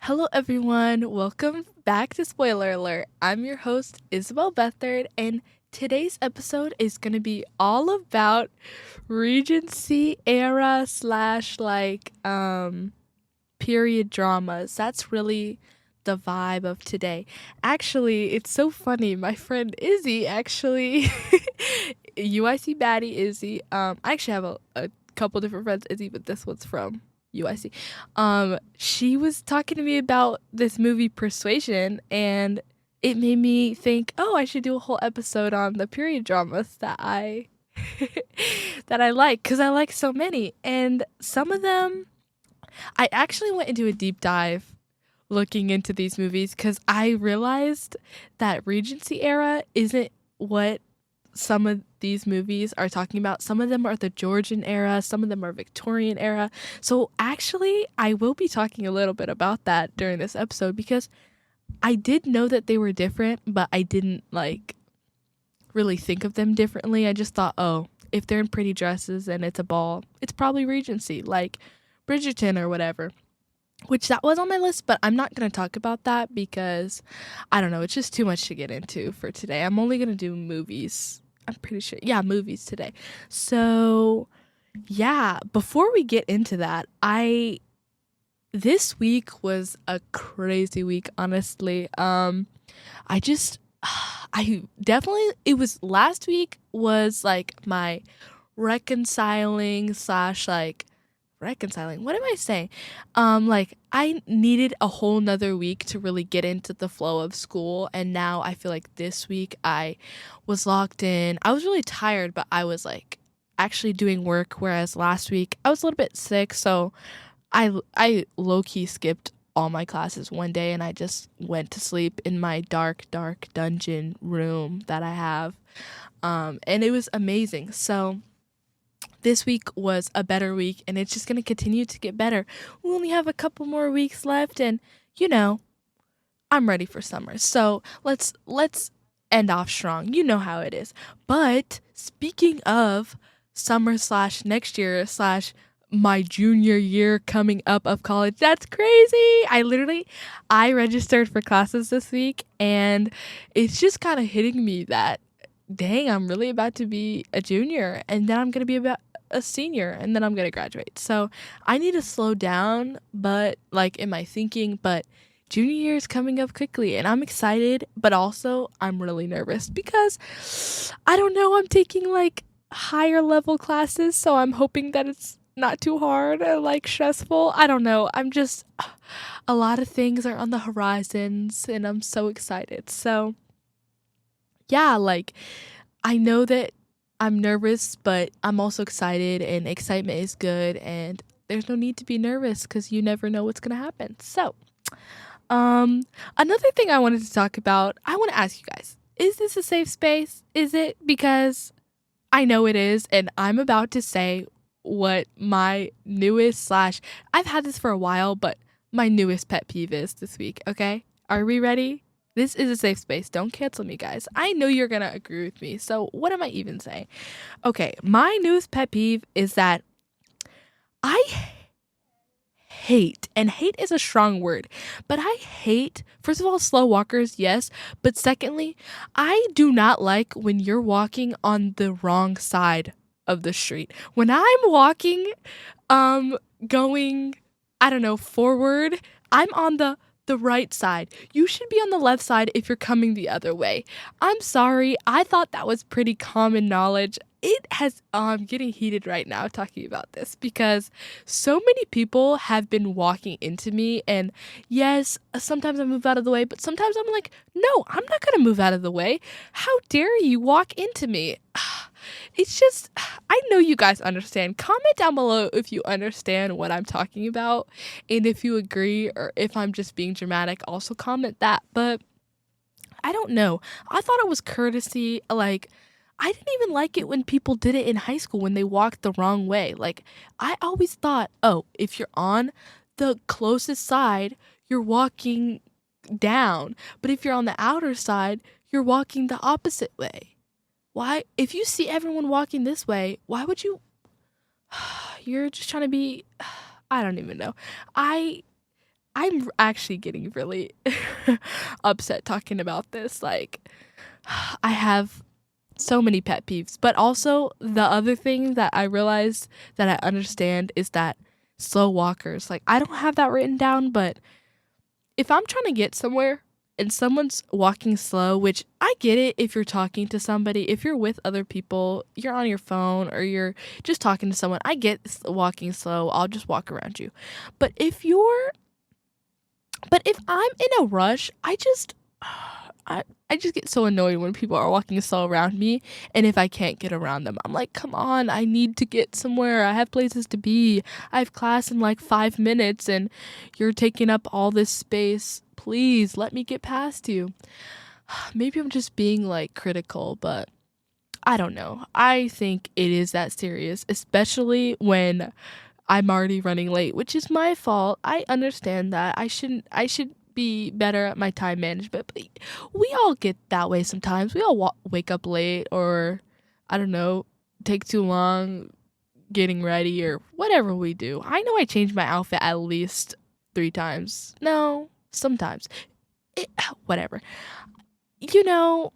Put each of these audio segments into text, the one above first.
Hello, everyone. Welcome back to Spoiler Alert. I'm your host, Isabel Bethard, and today's episode is going to be all about Regency era slash period dramas. That's really the vibe of today. Actually, it's so funny. My friend Izzy, actually, UIC baddie Izzy. I actually have a couple different friends, Izzy, but this one's from UIC. She was talking to me about this movie Persuasion, and it made me think, oh, I should do a whole episode on the period dramas that I that I like, because I like so many, and some of them I actually went into a deep dive looking into these movies because I realized that Regency era isn't what some of these movies are talking about. Some of them are the Georgian era, some of them are Victorian era. So actually, I will be talking a little bit about that during this episode because I did know that they were different, but I didn't really think of them differently. I just thought, oh, if they're in pretty dresses and it's a ball, it's probably Regency, like Bridgerton or whatever. Which that was on my list, but I'm not going to talk about that because I don't know, it's just too much to get into for today. I'm only going to do movies. I'm pretty sure. Yeah, movies today. So, yeah, before we get into that, this week was a crazy week, honestly. I just I definitely it was last week was like my reconciling slash reconciling. What am I saying? I needed a whole nother week to really get into the flow of school, and now I feel like this week I was locked in. I was really tired, but I was like actually doing work, whereas last week I was a little bit sick, so I low key skipped all my classes one day and I just went to sleep in my dark dungeon room that I have. And it was amazing. So this week was a better week and it's just going to continue to get better. We only have a couple more weeks left and you know, I'm ready for summer. So let's end off strong. You know how it is. But speaking of summer slash next year slash my junior year coming up of college, that's crazy. I registered for classes this week and it's just kind of hitting me that dang, I'm really about to be a junior and then I'm going to be about a senior and then I'm going to graduate. So I need to slow down, but like in my thinking, but junior year is coming up quickly and I'm excited, but also I'm really nervous because I don't know, I'm taking like higher level classes, so I'm hoping that it's not too hard or like stressful. I don't know. I'm just a lot of things are on the horizons and I'm so excited. So, yeah, like I know that I'm nervous, but I'm also excited, and excitement is good, and there's no need to be nervous because you never know what's gonna happen. So, um, another thing I wanted to talk about, I want to ask you guys: is this a safe space? Is it? Because I know it is, and I'm about to say what my newest slash I've had this for a while, but my newest pet peeve is this week. Okay, are we ready? This is a safe space. Don't cancel me, guys. I know you're gonna agree with me. So what am I even saying? Okay, my newest pet peeve is that I hate, and hate is a strong word, but I hate, first of all, slow walkers, yes, but secondly, I do not like when you're walking on the wrong side of the street. When I'm walking, going, I don't know, forward, I'm on the right side. You should be on the left side if you're coming the other way. I'm sorry. I thought that was pretty common knowledge. It has I'm getting heated right now talking about this because so many people have been walking into me, and yes, sometimes I move out of the way, but sometimes I'm like, "No, I'm not going to move out of the way. How dare you walk into me?" It's just I know you guys understand. Comment down below if you understand what I'm talking about and if you agree or if I'm just being dramatic. Also comment that. But I don't know. I thought it was courtesy. Like, I didn't even like it when people did it in high school when they walked the wrong way. Like, I always thought, oh, if you're on the closest side, you're walking down. But if you're on the outer side, you're walking the opposite way. Why? If you see everyone walking this way, why would you? You're just trying to be. I don't even know. I I'm actually getting really upset talking about this. Like, I have so many pet peeves. But also, the other thing that I realized that I understand is that slow walkers, like, I don't have that written down, but if I'm trying to get somewhere and someone's walking slow, which I get it if you're talking to somebody, if you're with other people, you're on your phone or you're just talking to someone, I get walking slow. I'll just walk around you. But if I'm in a rush, I just get so annoyed when people are walking slow around me, and if I can't get around them, I'm like, come on, I need to get somewhere. I have places to be. I have class in like 5 minutes, and you're taking up all this space. Please let me get past you. Maybe I'm just being like critical, but I don't know. I think it is that serious, especially when I'm already running late, which is my fault. I understand that. I should be better at my time management. But we all get that way sometimes. We all wake up late, or I don't know, take too long getting ready or whatever we do. I know I change my outfit at least 3 times. No, sometimes. Whatever. You know,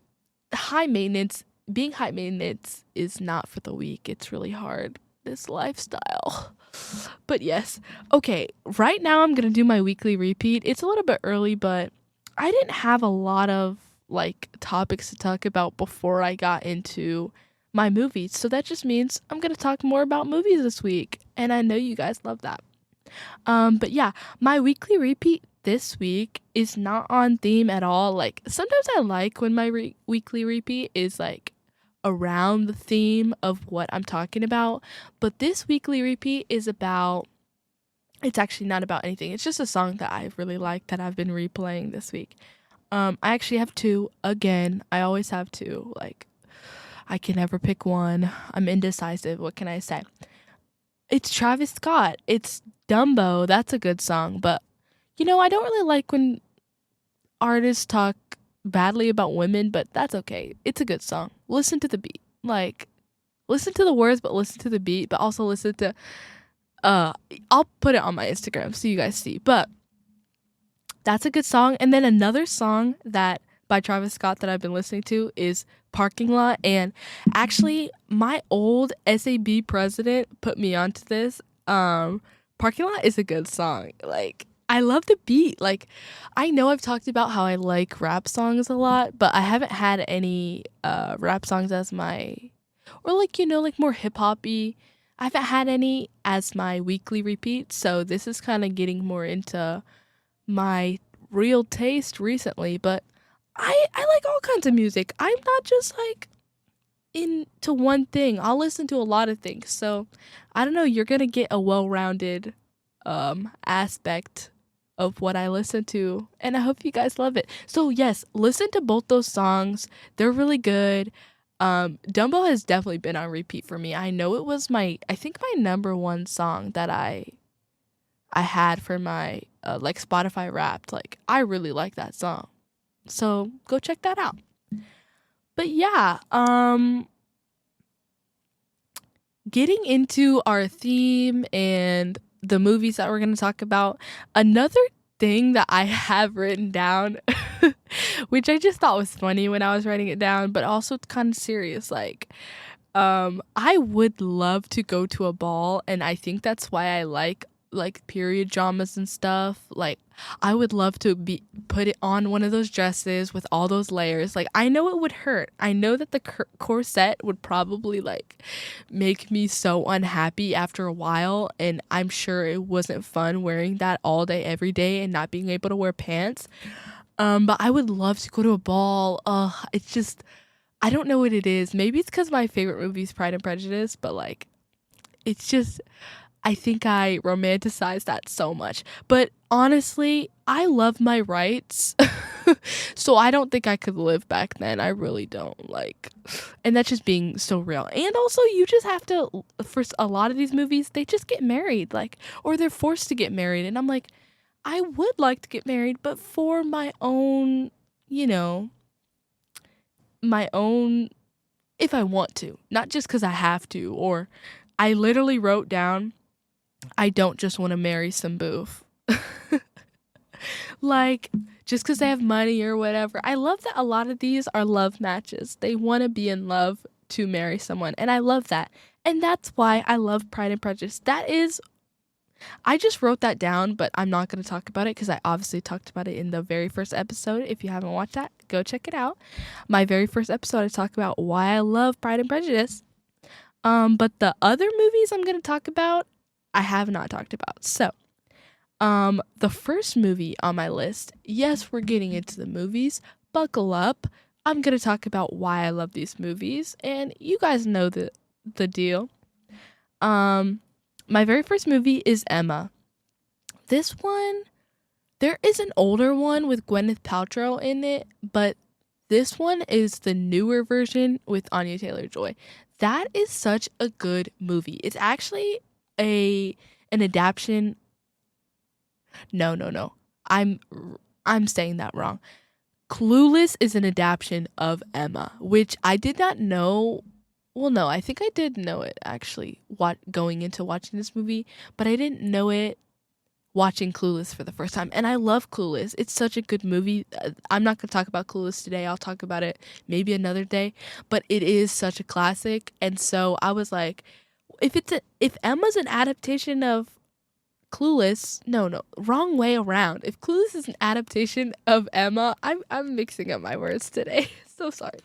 high maintenance, being high maintenance is not for the weak. It's really hard. This lifestyle. But yes. Okay, right now I'm going to do my weekly repeat. It's a little bit early, but I didn't have a lot of like topics to talk about before I got into my movies. So that just means I'm going to talk more about movies this week, and I know you guys love that. But yeah, my weekly repeat this week is not on theme at all. Like sometimes I like when my weekly repeat is like around the theme of what I'm talking about, but this weekly repeat is about, it's actually not about anything. It's just a song that I really like that I've been replaying this week. I actually have 2 again. I always have 2. Like I can never pick one. I'm indecisive. What can I say? It's Travis Scott. It's Dumbo. That's a good song, but I don't really like when artists talk badly about women, but that's okay. It's a good song. Listen to the beat. Like, listen to the words, but listen to the beat, but also listen to, I'll put it on my Instagram so you guys see, but that's a good song. And then another song that by Travis Scott that I've been listening to is Parking Lot. And actually, my old SAB president put me onto this. Parking Lot is a good song. Like, I love the beat. Like, I know I've talked about how I like rap songs a lot, but I haven't had any rap songs as my, or like, like more hip hoppy. I haven't had any as my weekly repeat. So this is kind of getting more into my real taste recently. But I like all kinds of music. I'm not just like into one thing. I'll listen to a lot of things. So I don't know, you're gonna get a well-rounded aspect of what I listen to, and I hope you guys love it. So yes, listen to both those songs. They're really good. Dumbo has definitely been on repeat for me. I know it was I think my number 1 song that I had for my like Spotify Wrapped. Like I really like that song. So go check that out. But yeah, getting into our theme and the movies that we're going to talk about, another thing that I have written down, which I just thought was funny when I was writing it down, but also kind of serious. Like, I would love to go to a ball, and I think that's why I like period dramas and stuff. Like, I would love to put it on one of those dresses with all those layers. Like, I know it would hurt. I know that the corset would probably like make me so unhappy after a while, and I'm sure it wasn't fun wearing that all day every day and not being able to wear pants. But I would love to go to a ball. It's just, I don't know what it is. Maybe it's because my favorite movie is Pride and Prejudice, but like, it's just, I think I romanticize that so much. But honestly, I love my rights. So I don't think I could live back then. I really don't. Like, and that's just being so real. And also, you just have to, for a lot of these movies, they just get married, like, or they're forced to get married. And I'm like, I would like to get married, but for my own, my own, if I want to, not just because I have to. Or I literally wrote down, I don't just want to marry some boof. Like, just because they have money or whatever. I love that a lot of these are love matches. They want to be in love to marry someone, and I love that. And that's why I love Pride and Prejudice. I just wrote that down, but I'm not going to talk about it because I obviously talked about it in the very first episode. If you haven't watched that, go check it out. My very first episode, I talk about why I love Pride and Prejudice. But the other movies I'm going to talk about, I have not talked about. So, the first movie on my list, yes, we're getting into the movies. Buckle up. I'm going to talk about why I love these movies, and you guys know the deal. My very first movie is Emma. This one, there is an older one with Gwyneth Paltrow in it, but this one is the newer version with Anya Taylor-Joy. That is such a good movie. It's actually an adaptation. No. I'm saying that wrong. Clueless is an adaptation of Emma, which I did not know. Well, no, I think I did know it actually going into watching this movie, but I didn't know it watching Clueless for the first time. And I love Clueless. It's such a good movie. I'm not going to talk about Clueless today. I'll talk about it maybe another day, but it is such a classic. And so I was like, if Emma's an adaptation of Clueless, no, wrong way around. If Clueless is an adaptation of Emma, I'm mixing up my words today. So sorry.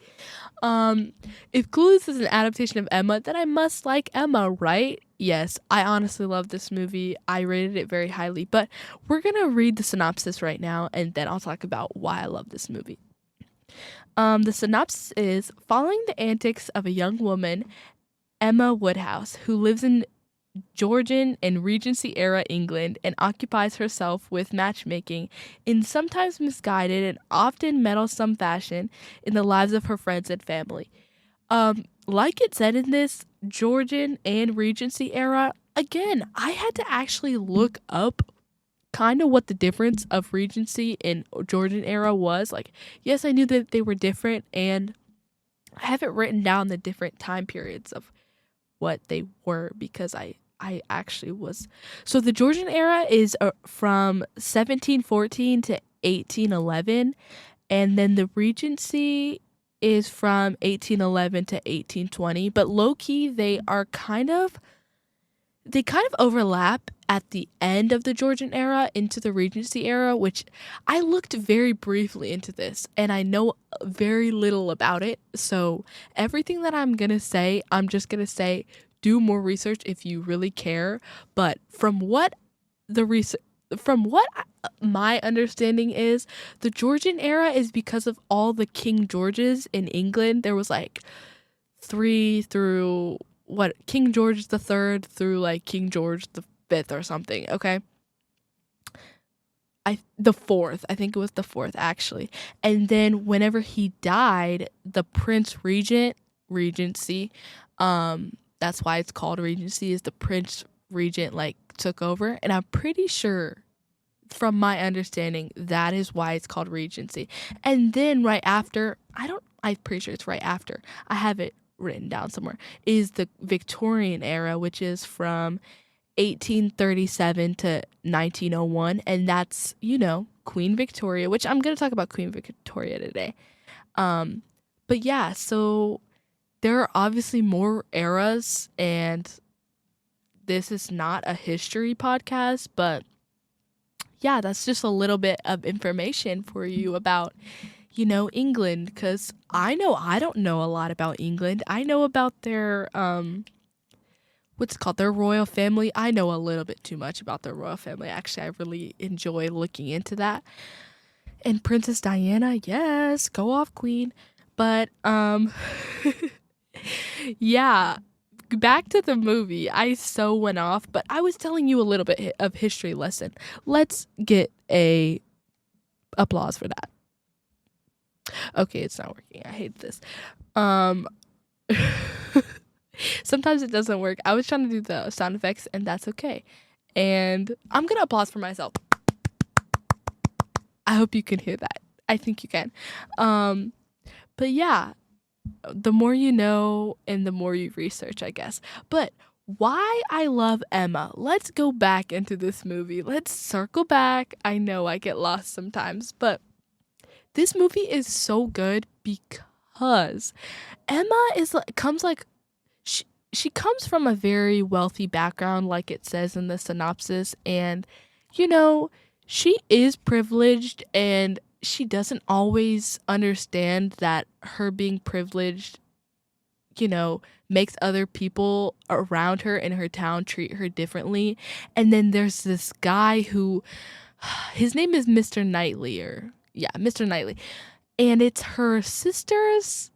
If Clueless is an adaptation of Emma, then I must like Emma, right? Yes, I honestly love this movie. I rated it very highly, but we're gonna read the synopsis right now, and then I'll talk about why I love this movie. The synopsis is: following the antics of a young woman, Emma Woodhouse, who lives in Georgian and Regency era England and occupies herself with matchmaking in sometimes misguided and often meddlesome fashion in the lives of her friends and family. Like it said in this Georgian and Regency era, again, I had to actually look up kind of what the difference of Regency and Georgian era was. Like, yes, I knew that they were different, and I haven't written down the different time periods of what they were because I actually was. So the Georgian era is from 1714 to 1811, and then the Regency is from 1811 to 1820. But low key, they kind of overlap at the end of the Georgian era into the Regency era, which I looked very briefly into this, and I know very little about it. So everything that I'm gonna say, I'm just gonna say, do more research if you really care. But from what my understanding is, the Georgian era is because of all the King Georges in England. There was like 3 through King George the Third through like King George the Fifth or something. Okay, the fourth. I think it was the fourth actually. And then whenever he died, the Prince Regency, that's why it's called Regency, is the Prince Regent like took over, and I'm pretty sure, from my understanding, that is why it's called Regency. And then right after, I'm pretty sure it's right after, I have it written down somewhere, is the Victorian era, which is from 1837 to 1901, and that's, Queen Victoria, which I'm going to talk about Queen Victoria today. But yeah, so there are obviously more eras, and this is not a history podcast, but yeah, that's just a little bit of information for you about, England, because I know I don't know a lot about England. I know about their, their royal family. I know a little bit too much about their royal family. Actually, I really enjoy looking into that. And Princess Diana, yes, go off, Queen. But, yeah, back to the movie. I so went off, but I was telling you a little bit of history lesson. Let's get a applause for that. Okay, it's not working. I hate this. Sometimes it doesn't work. I was trying to do the sound effects, and that's okay. And I'm gonna applause for myself. I hope you can hear that. I think you can. But yeah, the more you know and the more you research, I guess. But why I love Emma. Let's go back into this movie. Let's circle back. I know I get lost sometimes, but this movie is so good because Emma comes like she she comes from a very wealthy background, like it says in the synopsis, and you know, she is privileged, and she doesn't always understand that her being privileged, makes other people around her in her town treat her differently. And then there's this guy who his name is Mr. Knightley, or yeah, Mr. Knightley. And it's her sister's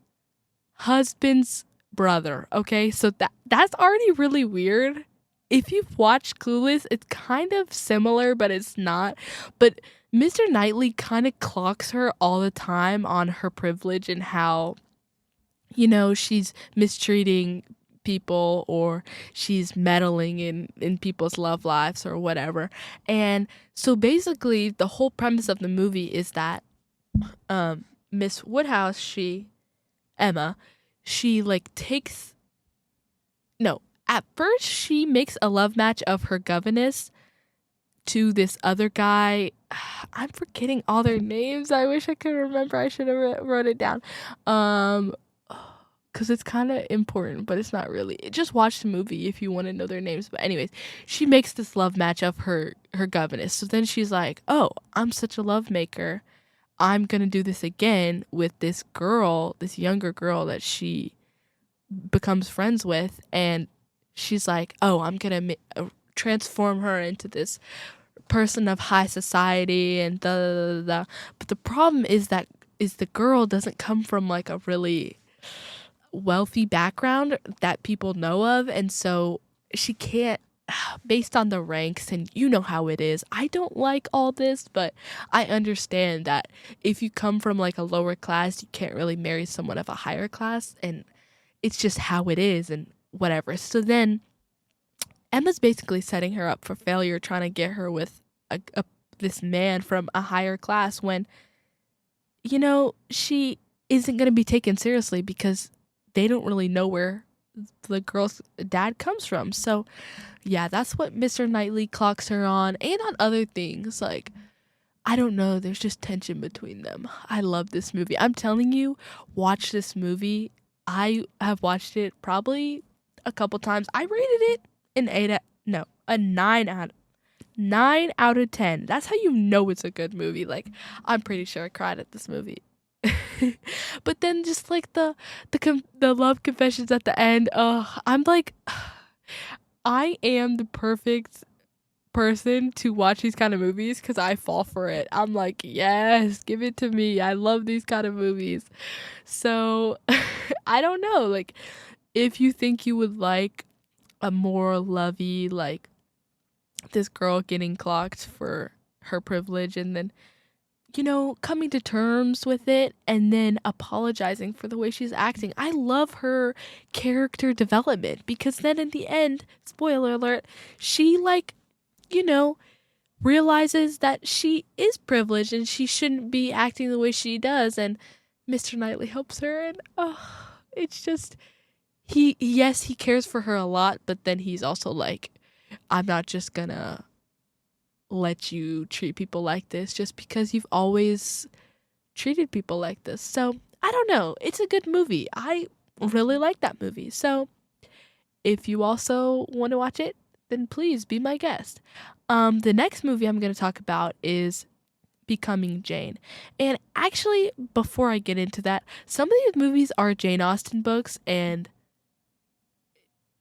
husband's brother. Okay, so that's already really weird. If you've watched Clueless, it's kind of similar, but it's not. But Mr. Knightley kind of clocks her all the time on her privilege and how, she's mistreating people, or she's meddling in people's love lives or whatever. And so basically the whole premise of the movie is that Miss Woodhouse, Emma, she like takes no, at first she makes a love match of her governess to this other guy. I'm forgetting all their names. I wish I could remember. I should have wrote it down. Because it's kind of important, but it's not really. Just watch the movie if you want to know their names. But anyways, she makes this love match of her governess. So then she's like, oh, I'm such a love maker. I'm going to do this again with this girl, this younger girl that she becomes friends with. And she's like, oh, I'm going to transform her into this person of high society and da da da da. But the problem is the girl doesn't come from like a really wealthy background that people know of, and so she can't, based on the ranks, and you know how it is. I don't like all this, but I understand that if you come from like a lower class, you can't really marry someone of a higher class, and it's just how it is and whatever. So then Emma's basically setting her up for failure, trying to get her with this man from a higher class when, she isn't going to be taken seriously because they don't really know where the girl's dad comes from. So, yeah, that's what Mr. Knightley clocks her on, and on other things. Like, I don't know, there's just tension between them. I love this movie. I'm telling you, watch this movie. I have watched it probably a couple times. I rated it a 9 out of 10. That's how you know it's a good movie. Like, I'm pretty sure I cried at this movie. But then just like the love confessions at the end, I'm like, I am the perfect person to watch these kind of movies because I fall for it. I'm like, yes, give it to me. I love these kind of movies. So I don't know, like, if you think you would like a more lovey, like this girl getting clocked for her privilege and then coming to terms with it and then apologizing for the way she's acting. I love her character development because then in the end, spoiler alert, she realizes that she is privileged and she shouldn't be acting the way she does, and Mr. Knightley helps her, and it's just he cares for her a lot, but then he's also like, I'm not just gonna let you treat people like this just because you've always treated people like this. So I don't know, it's a good movie. I really like that movie. So if you also want to watch it, then please be my guest. The next movie I'm going to talk about is Becoming Jane. And actually, before I get into that, some of these movies are Jane Austen books, and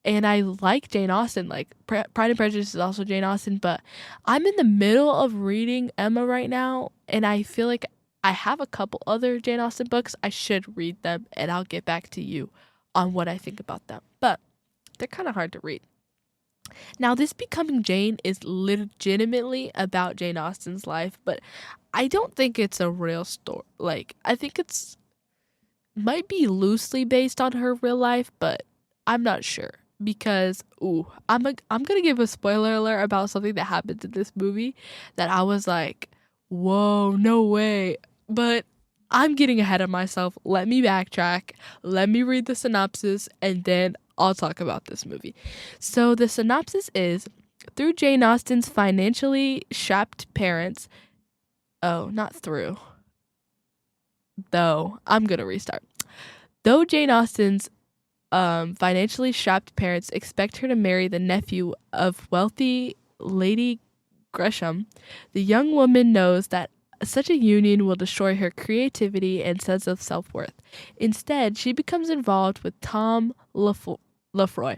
I like Jane Austen. Like Pride and Prejudice is also Jane Austen, but I'm in the middle of reading Emma right now, and I feel like I have a couple other Jane Austen books. I should read them, and I'll get back to you on what I think about them. But they're kind of hard to read. Now, this Becoming Jane is legitimately about Jane Austen's life, but I don't think it's a real story. Like, I think it's might be loosely based on her real life, but I'm not sure. Because I'm gonna give a spoiler alert about something that happens in this movie that I was like, whoa, no way. But I'm getting ahead of myself. Let me backtrack. Let me read the synopsis, and then I'll talk about this movie. So the synopsis is, through Jane Austen's financially strapped parents, oh, not through. Though, I'm going to restart. Though Jane Austen's financially strapped parents expect her to marry the nephew of wealthy Lady Gresham, the young woman knows that such a union will destroy her creativity and sense of self-worth. Instead, she becomes involved with Tom Lefroy,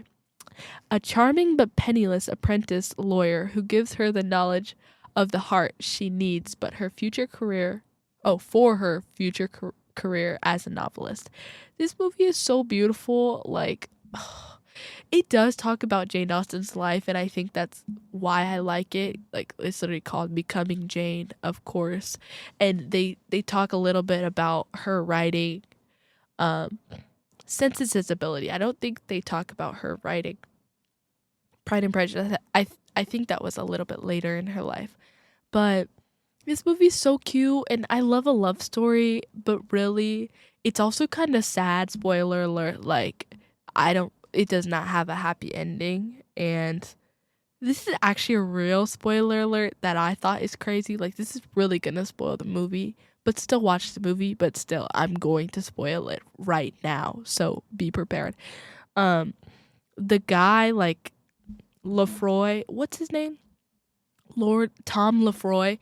a charming but penniless apprentice lawyer who gives her the knowledge of the heart she needs for her future career as a novelist. This movie is so beautiful. Like, it does talk about Jane Austen's life, and I think that's why I like it. Like, it's literally called Becoming Jane, of course. And they talk a little bit about her writing, Sense and Sensibility. I don't think they talk about her writing Pride and Prejudice. I think that was a little bit later in her life. But this movie's so cute, and I love a love story, but really, it's also kind of sad. Spoiler alert, like, it does not have a happy ending, and this is actually a real spoiler alert that I thought is crazy. Like, this is really gonna spoil the movie, but still watch the movie, but still, I'm going to spoil it right now, so be prepared. The guy, like, Lefroy, what's his name? Lord Tom Lefroy,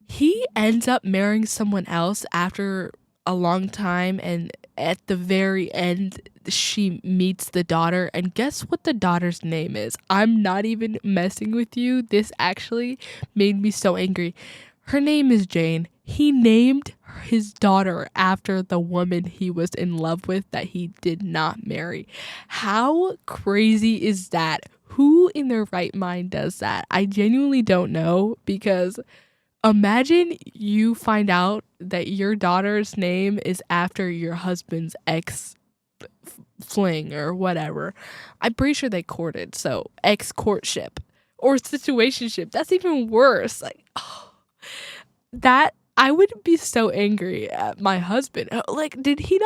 he ends up marrying someone else after a long time, and at the very end she meets the daughter, and guess what the daughter's name is? I'm not even messing with you. This actually made me so angry. Her name is Jane. He named his daughter after the woman he was in love with that he did not marry. How crazy is that? Who in their right mind does that? I genuinely don't know, because imagine you find out that your daughter's name is after your husband's ex fling or whatever. I'm pretty sure they courted, so ex courtship or situationship. That's even worse. Like, that I would be so angry at my husband. Like, did he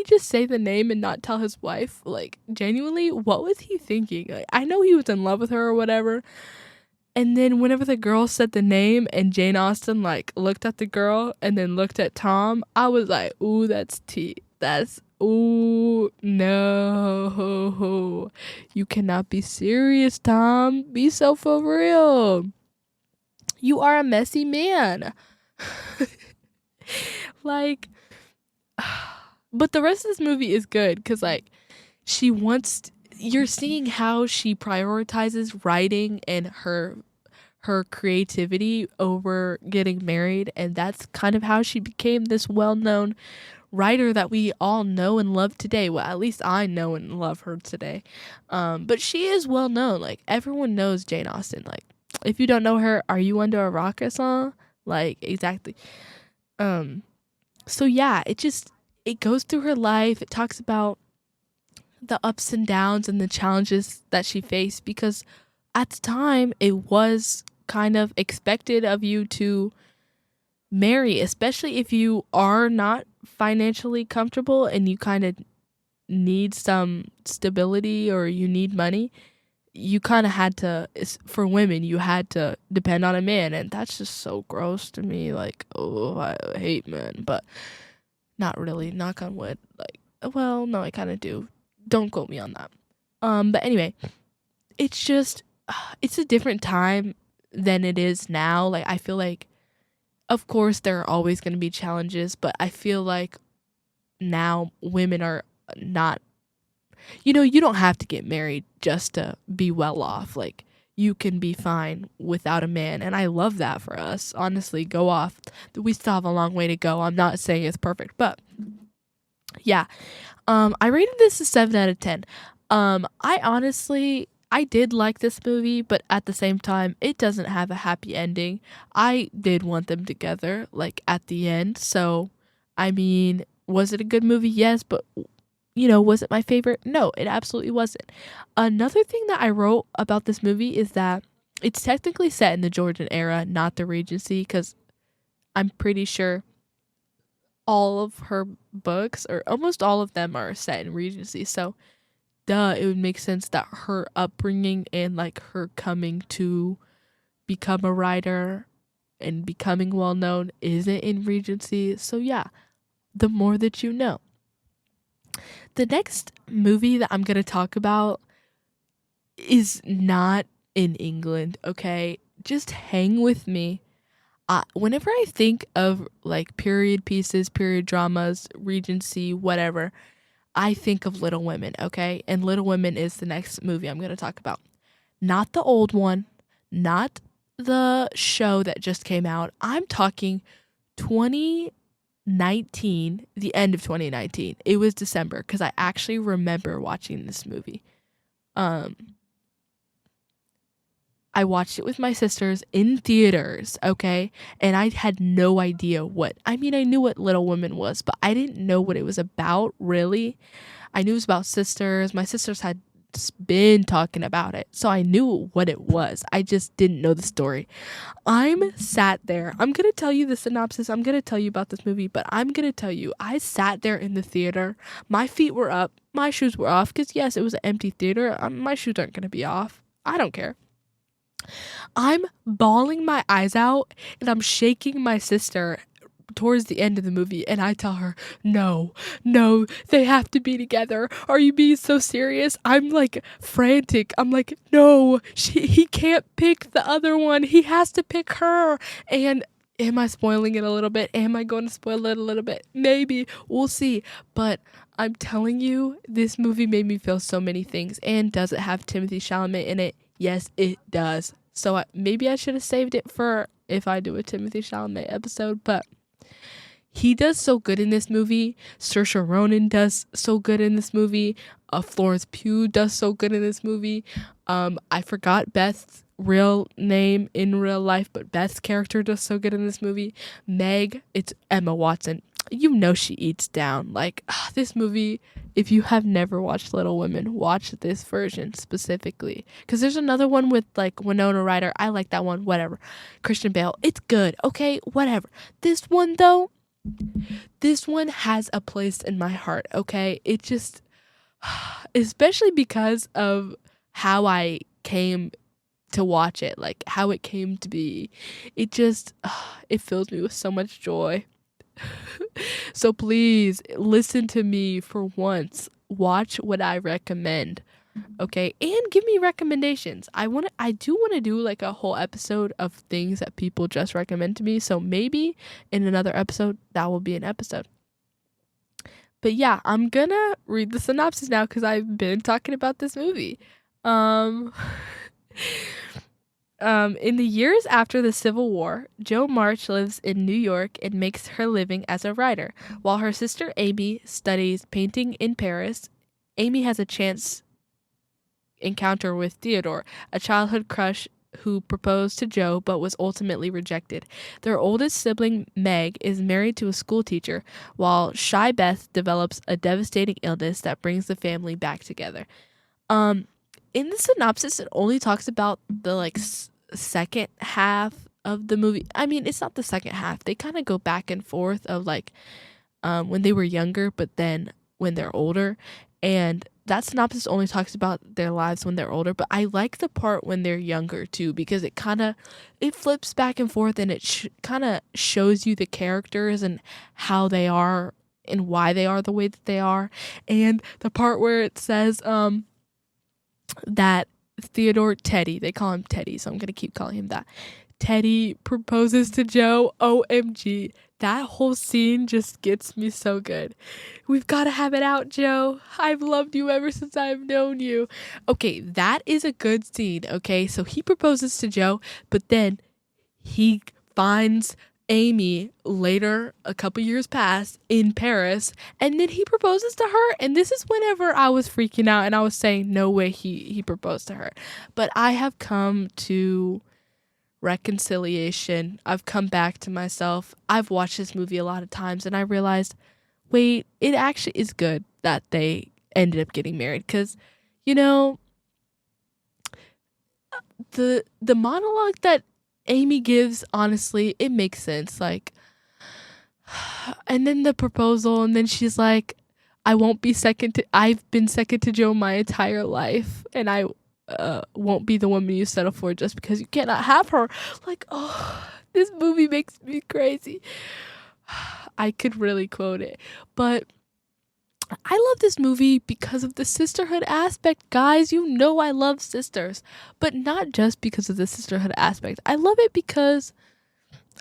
just say the name and not tell his wife? Like, genuinely, what was he thinking? Like, I know he was in love with her or whatever. And then whenever the girl said the name and Jane Austen, like, looked at the girl and then looked at Tom, I was like, ooh, that's tea. Ooh, no. You cannot be serious, Tom. Be so for real. You are a messy man. Like, but the rest of this movie is good because, like, you're seeing how she prioritizes writing and her creativity over getting married, and that's kind of how she became this well-known writer that we all know and love today. Well, at least I know and love her today. But she is well known. Like, everyone knows Jane Austen. Like, if you don't know her, are you under a rock or something? Like, exactly. So yeah, it goes through her life. It talks about the ups and downs and the challenges that she faced, because at the time it was kind of expected of you to marry, especially if you are not financially comfortable and you kind of need some stability or you need money. You kind of had to, for women, you had to depend on a man, and that's just so gross to me. Like, oh, I hate men, but not really, knock on wood. Like, well, no, I kind of do. Don't quote me on that. But anyway, it's just, it's a different time than it is now. Like, I feel like, of course, there are always going to be challenges, but I feel like now women are not, you don't have to get married just to be well off. Like, you can be fine without a man, and I love that for us. Honestly, go off. We still have a long way to go. I'm not saying it's perfect, but yeah. I rated this a 7 out of 10. I did like this movie, but at the same time, it doesn't have a happy ending. I did want them together, like, at the end. So, I mean, was it a good movie? Yes, but, was it my favorite? No, it absolutely wasn't. Another thing that I wrote about this movie is that it's technically set in the Georgian era, not the Regency, because I'm pretty sure all of her books, or almost all of them, are set in Regency. So duh, it would make sense that her upbringing and like her coming to become a writer and becoming well known isn't in Regency. So yeah, the more that you know. The next movie that I'm going to talk about is not in England, okay? Just hang with me. Whenever I think of like period pieces, period dramas, Regency, whatever, I think of Little Women, okay? And Little Women is the next movie I'm going to talk about. Not the old one, not the show that just came out. I'm talking 2019, the end of 2019. It was December because I actually remember watching this movie. I watched it with my sisters in theaters, okay? And I had no idea I knew what Little Women was, but I didn't know what it was about, really. I knew it was about sisters. My sisters had been talking about it, so I knew what it was. I just didn't know the story. I'm sat there. I'm going to tell you the synopsis. I'm going to tell you about this movie, but I'm going to tell you, I sat there in the theater. My feet were up. My shoes were off because, yes, it was an empty theater. My shoes aren't going to be off. I don't care. I'm bawling my eyes out and I'm shaking my sister towards the end of the movie, and I tell her, no, they have to be together. Are you being so serious? I'm like frantic. I'm like, no, he can't pick the other one. He has to pick her. And am I spoiling it a little bit? Am I going to spoil it a little bit? Maybe. We'll see. But I'm telling you, this movie made me feel so many things. And does it have Timothée Chalamet in it? Yes, it does. So maybe I should have saved it for if I do a Timothée Chalamet episode, but he does so good in this movie. Saoirse Ronan does so good in this movie. Florence Pugh does so good in this movie. I forgot Beth's real name in real life, but Beth's character does so good in this movie. Meg, it's Emma Watson. You know she eats down. Like, this movie, if you have never watched Little Women, watch this version specifically. Because there's another one with, like, Winona Ryder. I like that one. Whatever. Christian Bale. It's good. Okay? Whatever. This one, though, this one has a place in my heart. Okay? It just, especially because of how I came to watch it. Like, how it came to be. It just, it fills me with so much joy. So please listen to me for once. Watch what I recommend, okay? And give me recommendations. I do want to do like a whole episode of things that people just recommend to me. So maybe in another episode that will be an episode. But yeah, I'm gonna read the synopsis now because I've been talking about this movie. In the years after the Civil War, Jo March lives in New York and makes her living as a writer. While her sister Amy studies painting in Paris, Amy has a chance encounter with Theodore, a childhood crush who proposed to Jo but was ultimately rejected. Their oldest sibling, Meg, is married to a school teacher, while shy Beth develops a devastating illness that brings the family back together. In the synopsis, it only talks about the second half of the movie. I mean, it's not the second half. They kind of go back and forth of when they were younger, but then when they're older. And that synopsis only talks about their lives when they're older. But I like the part when they're younger too, because it flips back and forth, and it kind of shows you the characters and how they are and why they are the way that they are. And the part where it says that Teddy, they call him Teddy, so I'm going to keep calling him that. Teddy proposes to Jo. OMG. That whole scene just gets me so good. We've got to have it out, Jo. I've loved you ever since I've known you. Okay, that is a good scene, okay? So he proposes to Jo, but then he finds Amy later, a couple years past, in Paris, and then he proposes to her. And this is whenever I was freaking out and I was saying no way he proposed to her. But I have come to reconciliation. I've come back to myself. I've watched this movie a lot of times and I realized, wait, it actually is good that they ended up getting married, because the monologue that Amy gives, honestly, it makes sense. And then the proposal, and then she's like, I won't be second to I've been second to Joe my entire life, and I won't be the woman you settle for just because you cannot have her. Like, oh, this movie makes me crazy. I could really quote it. But I love this movie because of the sisterhood aspect. Guys, you know I love sisters, but not just because of the sisterhood aspect. I love it because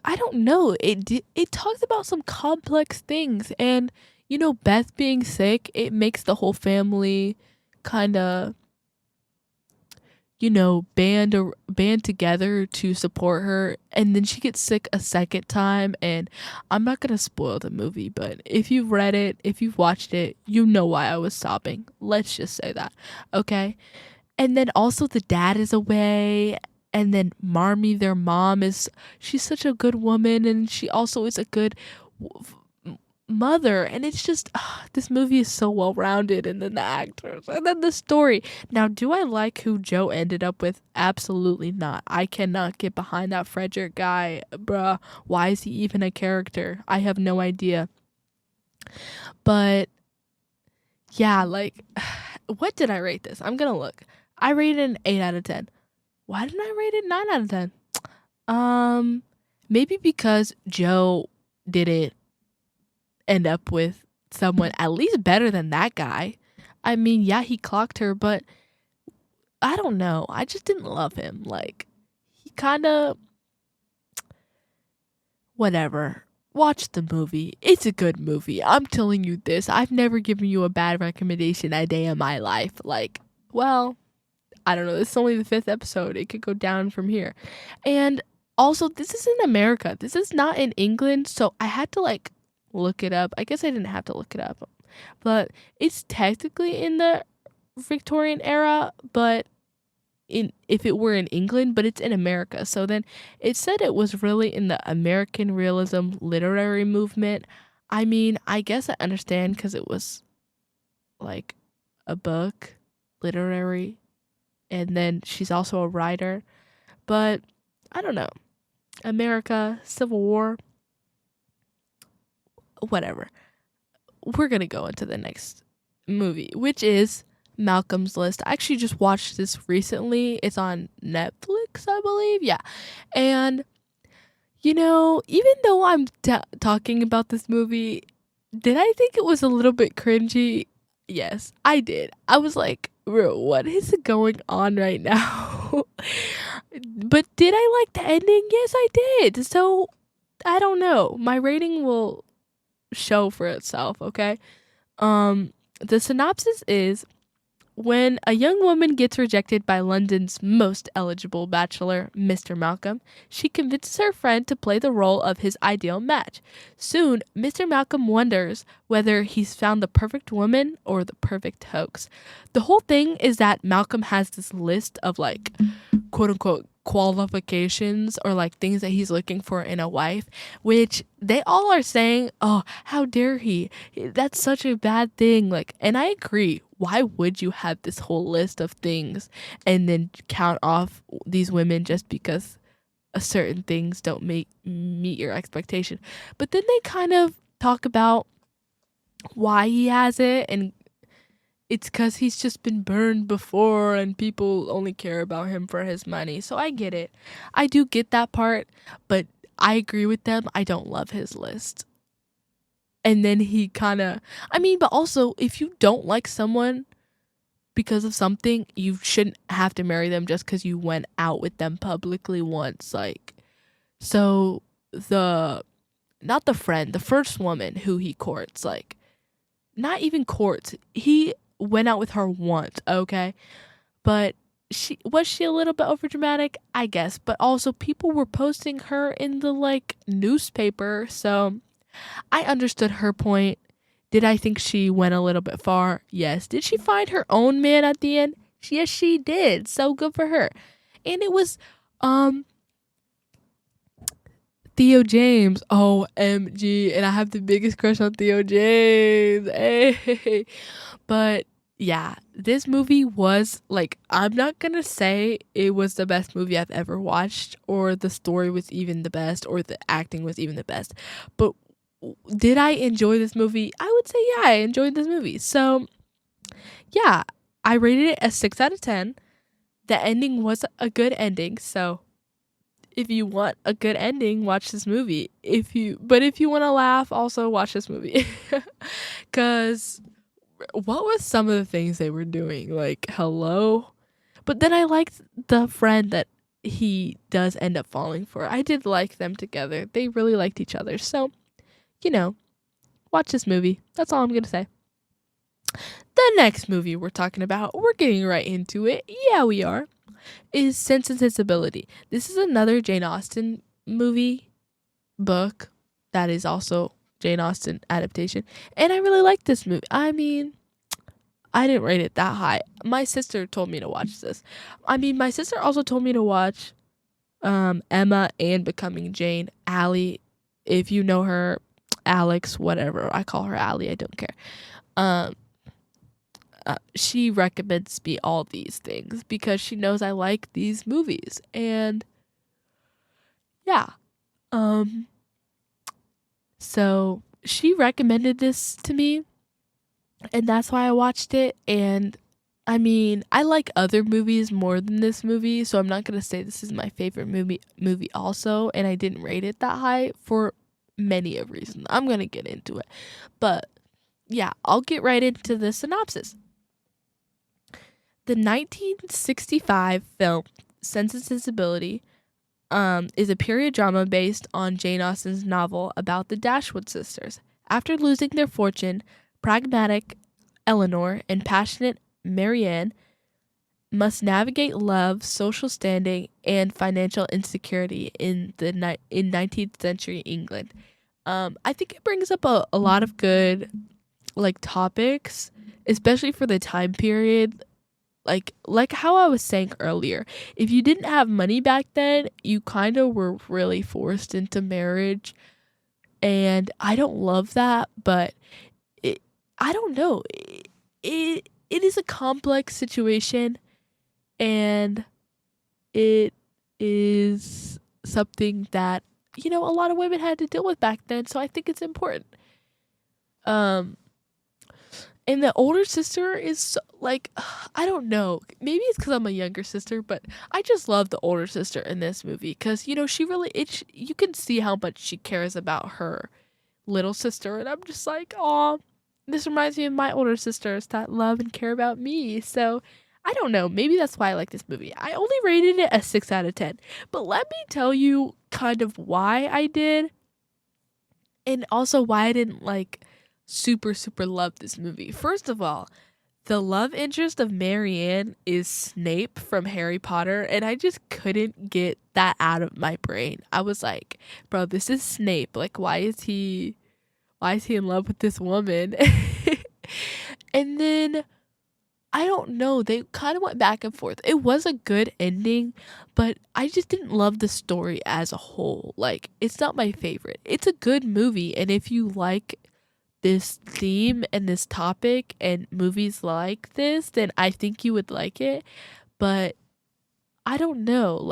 I don't know. It talks about some complex things, and you know, Beth being sick, it makes the whole family kind of, you know, band together to support her, and then she gets sick a second time. And I'm not gonna spoil the movie, but if you've read it, if you've watched it, you know why I was sobbing. Let's just say that, okay? And then also the dad is away, and then Marmee, their mom, she's such a good woman, and she also is a good mother. And it's just this movie is so well rounded, and then the actors, and then the story. Now, do I like who Joe ended up with? Absolutely not. I cannot get behind that Frederick guy, bruh. Why is he even a character? I have no idea. But yeah, like, what did I rate this? I'm gonna look. I rated an 8 out of 10. Why didn't I rate it 9 out of 10? Maybe because Joe didn't end up with someone at least better than that guy. I mean, yeah, he clocked her, but I don't know. I just didn't love him. Like, he kind of, whatever. Watch the movie. It's a good movie. I'm telling you this. I've never given you a bad recommendation a day in my life. Like, well, I don't know. This is only the 5th episode. It could go down from here. And also, this is in America. This is not in England. So I had to, like, look it up. I guess I didn't have to look it up. But it's technically in the Victorian era, but if it were in England, but it's in America. So then it said it was really in the American realism literary movement. I mean, I guess I understand because it was like a book, literary, and then she's also a writer. But I don't know. America, Civil War, whatever. We're going to go into the next movie, which is Malcolm's List. I actually just watched this recently. It's on Netflix, I believe. Yeah. And, you know, even though I'm talking about this movie, did I think it was a little bit cringy? Yes, I did. I was like, bro, what is going on right now? But did I like the ending? Yes, I did. So, I don't know. My rating will show for itself, okay? The synopsis is: when a young woman gets rejected by London's most eligible bachelor, Mr. Malcolm, she convinces her friend to play the role of his ideal match. Soon, Mr. Malcolm wonders whether he's found the perfect woman or the perfect hoax. The whole thing is that Malcolm has this list of, like, quote-unquote qualifications, or like things that he's looking for in a wife, which they all are saying, oh, how dare he, that's such a bad thing. Like, and I agree, why would you have this whole list of things and then count off these women just because certain things don't meet your expectation? But then they kind of talk about why he has it, and it's because he's just been burned before and people only care about him for his money. So I get it. I do get that part, but I agree with them. I don't love his list. And then he kind of, I mean, but also, if you don't like someone because of something, you shouldn't have to marry them just because you went out with them publicly once. Like, so not the friend, the first woman who he courts, like, not even courts. He went out with her once, okay? But was she a little bit overdramatic? I guess. But also, people were posting her in the, like, newspaper, so I understood her point. Did I think she went a little bit far? Yes. Did she find her own man at the end? Yes, she did. So good for her. And it was Theo James. OMG. And I have the biggest crush on Theo James. Hey. But yeah, this movie was, like, I'm not gonna say it was the best movie I've ever watched, or the story was even the best, or the acting was even the best. But did I enjoy this movie? I would say yeah, I enjoyed this movie. So yeah, I rated it a 6 out of 10. The ending was a good ending, so if you want a good ending, watch this movie. If you want to laugh, also watch this movie. Cuz what was some of the things they were doing? Like, hello? But then I liked the friend that he does end up falling for. I did like them together. They really liked each other. So, watch this movie. That's all I'm going to say. The next movie we're talking about, we're getting right into it. Yeah, we are. Is Sense and Sensibility. This is another Jane Austen book that is also Jane Austen adaptation. And I really like this movie. I mean, I didn't rate it that high. My sister told me to watch this. I mean, my sister also told me to watch Emma and Becoming Jane. Allie, if you know her, Alex, whatever. I call her Allie. I don't care. She recommends me all these things because she knows I like these movies. And yeah. So she recommended this to me, and that's why I watched it. And I mean, I like other movies more than this movie, so I'm not going to say this is my favorite movie also, and I didn't rate it that high for many of reasons. I'm going to get into it. But yeah, I'll get right into the synopsis. The 1965 film Sense and Sensibility is a period drama based on Jane Austen's novel about the Dashwood sisters. After losing their fortune, pragmatic Eleanor and passionate Marianne must navigate love, social standing, and financial insecurity in 19th century England. I think it brings up a lot of good topics, especially for the time period. Like how I was saying earlier, if you didn't have money back then, you kind of were really forced into marriage, and I don't love that, but I don't know. It is a complex situation, and it is something that a lot of women had to deal with back then. So I think it's important. And the older sister is I don't know. Maybe it's because I'm a younger sister, but I just love the older sister in this movie because she really you can see how much she cares about her little sister, and I'm just like, oh, this reminds me of my older sisters that love and care about me. So I don't know. Maybe that's why I like this movie. I only rated it a 6 out of 10, but let me tell you kind of why I did, and also why I didn't super love this movie. First of all, the love interest of Marianne is Snape from Harry Potter, and I just couldn't get that out of my brain. I was like, bro, this is Snape. Like, why is he in love with this woman? And then I don't know, they kind of went back and forth. It was a good ending, but I just didn't love the story as a whole. It's not my favorite. It's a good movie, and if you like this theme and this topic and movies like this, then I think you would like it. But I don't know,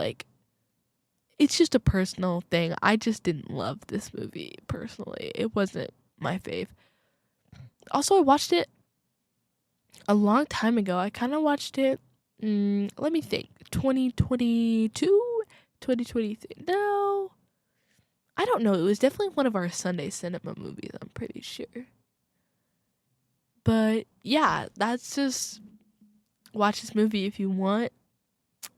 it's just a personal thing. I just didn't love this movie personally. It wasn't my fave. Also, I watched it a long time ago. I kind of watched it, let me think, 2022, 2023. No, I don't know. It was definitely one of our Sunday cinema movies, I'm pretty sure. But yeah, that's just, watch this movie if you want.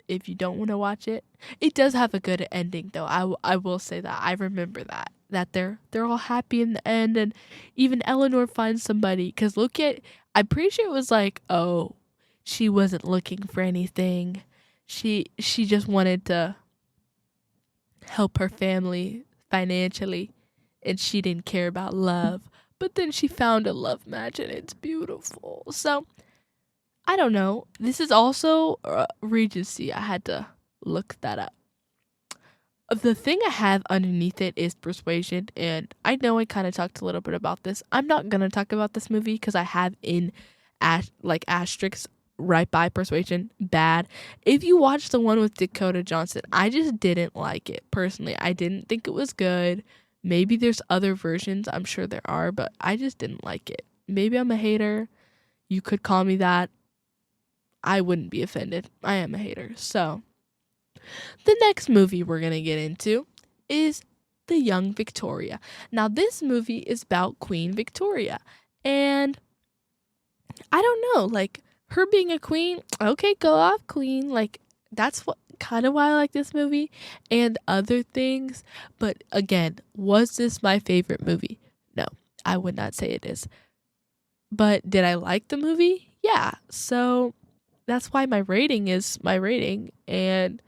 If you don't want to watch it, it does have a good ending though. I will say that. I remember that they're all happy in the end, and even Eleanor finds somebody. Cause I'm pretty sure it was oh, she wasn't looking for anything. She just wanted to help her family financially, and she didn't care about love. But then she found a love match, and it's beautiful. So I don't know. This is also Regency. I had to look that up. The thing I have underneath it is Persuasion, and I know I kind of talked a little bit about this. I'm not gonna talk about this movie because I have in asterisks right by Persuasion, bad. If you watch the one with Dakota Johnson, I just didn't like it personally. I didn't think it was good. Maybe there's other versions. I'm sure there are, but I just didn't like it. Maybe I'm a hater. You could call me that. I wouldn't be offended. I am a hater. So, the next movie we're going to get into is The Young Victoria. Now, this movie is about Queen Victoria. And I don't know, like, her being a queen, okay, go off, queen. Like, that's what kind of why I like this movie and other things. But again, was this my favorite movie? No, I would not say it is. But did I like the movie? Yeah. So that's why my rating is my rating. And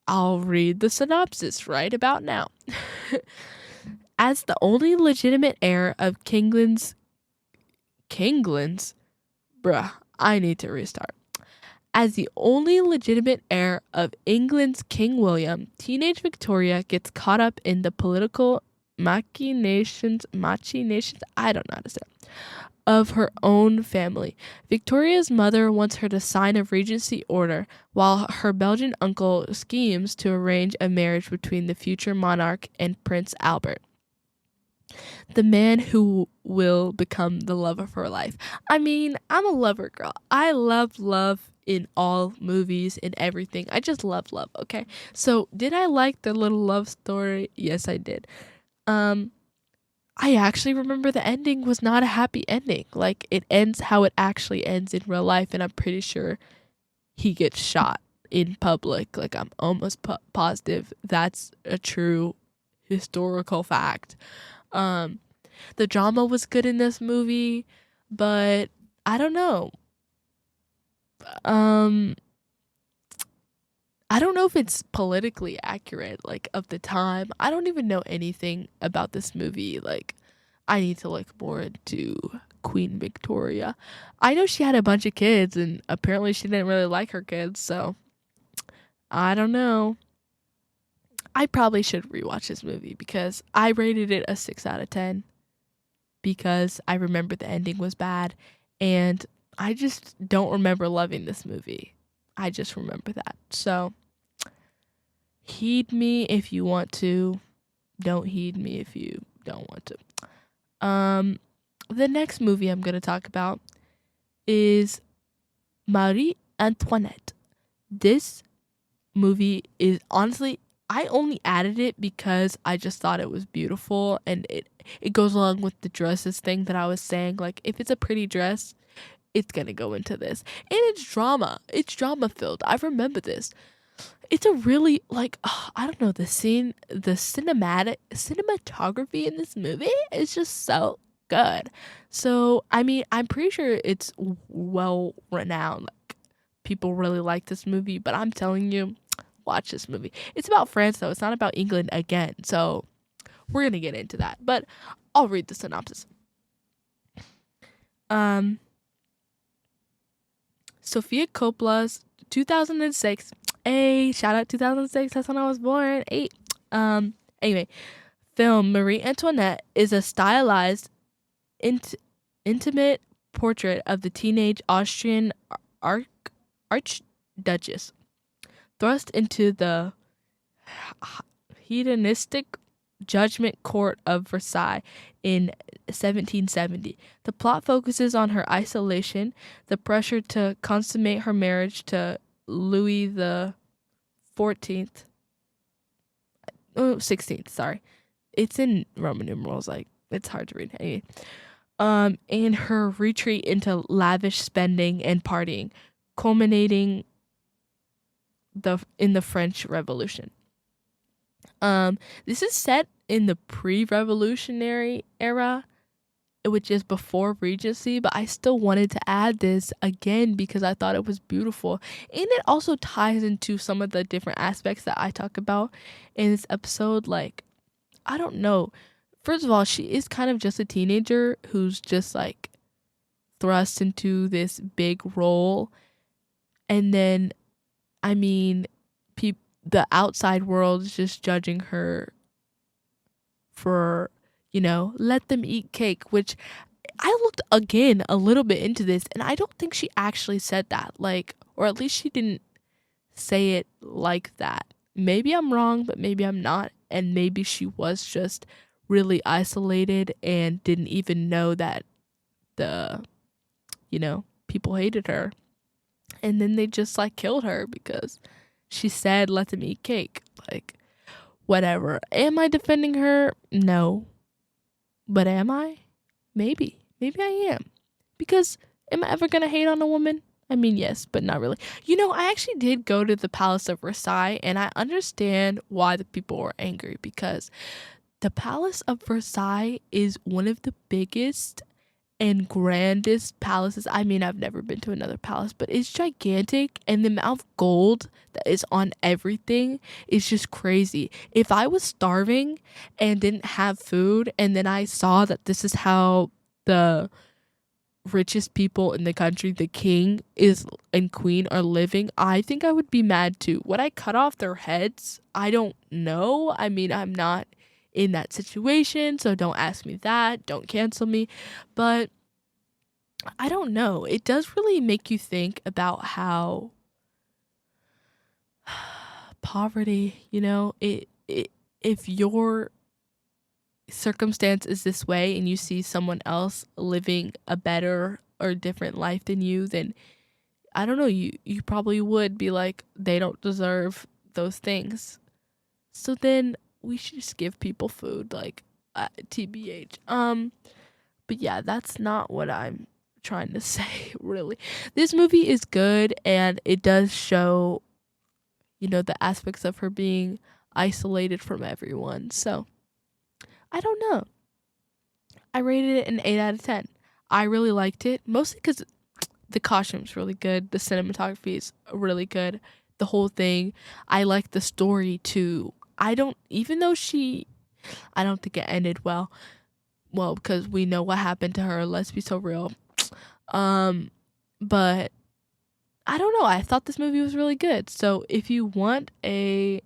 I'll read the synopsis right about now. As the only legitimate heir of Kingland's, bruh, I need to restart. As the only legitimate heir of England's King William, teenage Victoria gets caught up in the political machinations, I don't know how to say it, of her own family. Victoria's mother wants her to sign a regency order, while her Belgian uncle schemes to arrange a marriage between the future monarch and Prince Albert, the man who will become the love of her life. I mean, I'm a lover girl. I love love in all movies and everything. I just love love, okay? So, did I like the little love story? Yes, I did. I actually remember the ending was not a happy ending. Like, it ends how it actually ends in real life, and I'm pretty sure he gets shot in public. Like, I'm almost positive that's a true historical fact. The drama was good in this movie, but I don't know. I don't know if it's politically accurate, like, of the time. I don't even know anything about this movie. Like, I need to look more into Queen Victoria. I know she had a bunch of kids, and apparently she didn't really like her kids, so I don't know. I probably should rewatch this movie because I rated it a 6 out of 10 because I remember the ending was bad, and I just don't remember loving this movie. I just remember that. So, heed me if you want to. Don't heed me if you don't want to. The next movie I'm going to talk about is Marie Antoinette. This movie is honestly, I only added it because I just thought it was beautiful, and it goes along with the dresses thing that I was saying. Like, if it's a pretty dress, it's gonna go into this. And it's drama. It's drama filled. I remember this. It's a really, like, I don't know, the cinematography in this movie is just so good. So, I mean, I'm pretty sure it's well renowned. Like, people really like this movie, but I'm telling you, watch this movie. It's about France, though. It's not about England again. So, we're gonna get into that. But I'll read the synopsis. Sofia Coppola's 2006. Hey, shout out 2006. That's when I was born. Anyway, film Marie Antoinette is a stylized, intimate portrait of the teenage Austrian archduchess, thrust into the hedonistic judgment court of Versailles in 1770. The plot focuses on her isolation, the pressure to consummate her marriage to Louis the 16th, sorry. It's in Roman numerals, like, it's hard to read. Anyway. And her retreat into lavish spending and partying, culminating in the French Revolution. This is set in the pre-revolutionary era, which is before Regency, but I still wanted to add this again because I thought it was beautiful. And it also ties into some of the different aspects that I talk about in this episode. Like, I don't know. First of all, she is kind of just a teenager who's just, like, thrust into this big role. And then, I mean, the outside world is just judging her for, let them eat cake, which I looked again a little bit into this, and I don't think she actually said that, like, or at least she didn't say it like that. maybe I'm wrong, but maybe I'm not. And maybe she was just really isolated and didn't even know that the, people hated her. And then they just like killed her because she said, let them eat cake. Like, whatever. Am I defending her? No. But am I? Maybe. Maybe I am. Because am I ever going to hate on a woman? I mean, yes, but not really. I actually did go to the Palace of Versailles, and I understand why the people were angry, because the Palace of Versailles is one of the biggest and grandest palaces. I mean, I've never been to another palace, but it's gigantic, and the amount of gold that is on everything is just crazy. If I was starving and didn't have food, and then I saw that this is how the richest people in the country, the king is and queen, are living, I think I would be mad too. Would I cut off their heads? I don't know. I mean, I'm not in that situation, so don't ask me that. Don't cancel me. But I don't know. It does really make you think about how poverty, if your circumstance is this way and you see someone else living a better or different life than you, then I don't know, you probably would be like, they don't deserve those things. So then we should just give people food, like, TBH. But yeah, that's not what I'm trying to say, really. This movie is good, and it does show, the aspects of her being isolated from everyone. So I don't know. I rated it an 8 out of 10. I really liked it, mostly because the costume's really good. The cinematography is really good. The whole thing. I like the story too. I don't think it ended well. Well, because we know what happened to her. Let's be so real. But I don't know. I thought this movie was really good. So if you want to